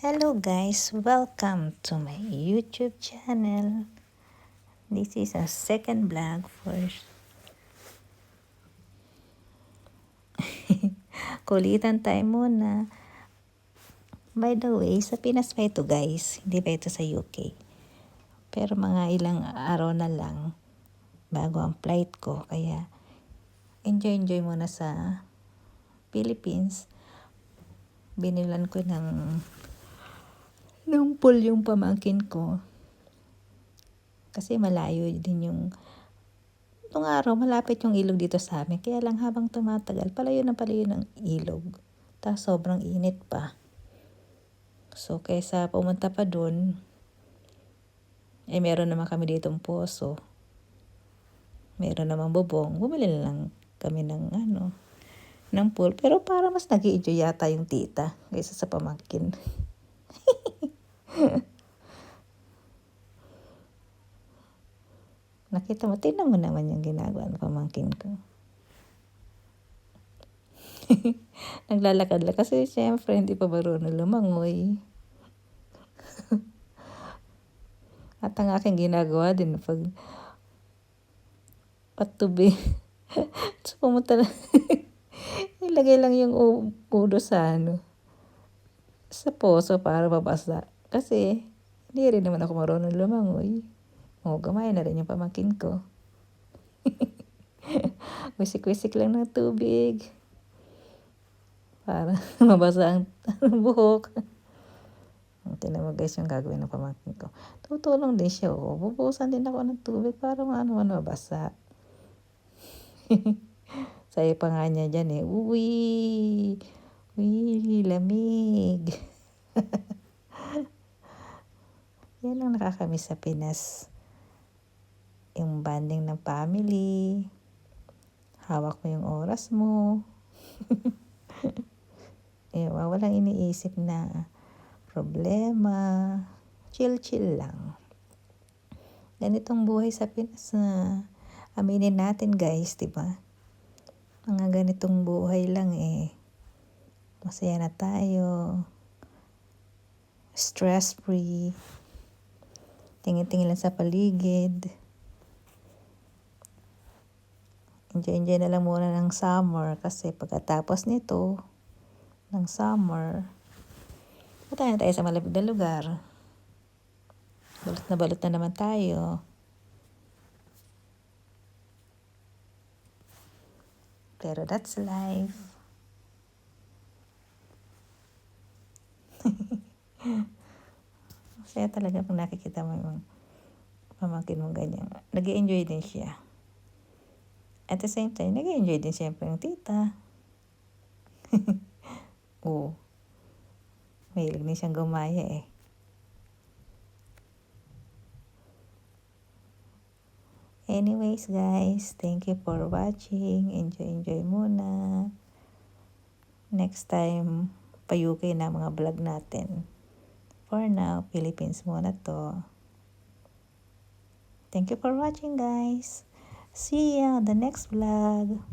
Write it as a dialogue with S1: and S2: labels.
S1: Hello guys, welcome to my YouTube channel. This is a second vlog for kulitan tayo muna. By the way, sa Pinas pa ito guys, hindi pa ito sa UK. Pero mga ilang araw na lang bago ang flight ko, kaya enjoy muna sa Philippines. Binilan ko ng pool yung pamangkin ko. Kasi malayo din nung araw, malapit yung ilog dito sa amin. Kaya lang habang tumatagal, palayo ng ilog. Tapos sobrang init pa. So, kaysa pumunta pa dun, meron naman kami ditong poso. Meron namang bubong. Bumili lang kami ng pool. Pero para mas nag-i-enjoy yata yung tita kaysa sa pamangkin. Nakita mo, tingnan mo naman yung ginagawa ng pamangkin ko. Naglalakad lang kasi syempre hindi pa marunong lumangoy. At ang aking ginagawa din pag patubig. So, pumunta na. Ilagay lang yung ulo sa poso para mabasa. Kasi hindi rin naman ako marunong lumangoy. Gamay na rin yung pamangkin ko. Wisik-wisik lang ng tubig. Para mabasa ang buhok. Tingnan mo guys yung gagawin ng pamangkin ko. Tutulong din siya. Bubusan din ako ng tubig para mabasa. Sayo pa nga niya dyan uy, lamig. Yan ang nakakamiss sa Pinas. Yung bonding ng family. Hawak mo yung oras mo. Walang iniisip na problema. Chill lang. Ganitong buhay sa Pinas na aminin natin guys, diba? Mga ganitong buhay lang masaya na tayo. Stress-free. Tingin-tingin lang sa paligid. Enjoy na lang muna ng summer kasi pagkatapos nito ng summer, punta na tayo sa malapit na lugar. Balot na naman tayo. Pero that's life. Masaya talaga pag nakikita mo yung pamangkin mo ganyan. Nag-i-enjoy din siya. At the same time, nag-i-enjoy din siyempre yung tita. Mahilig din siyang gumaya Anyways guys, thank you for watching. Enjoy muna. Next time, pa-UK na mga vlog natin. For now, Philippines muna to. Thank you for watching guys. See ya on the next vlog.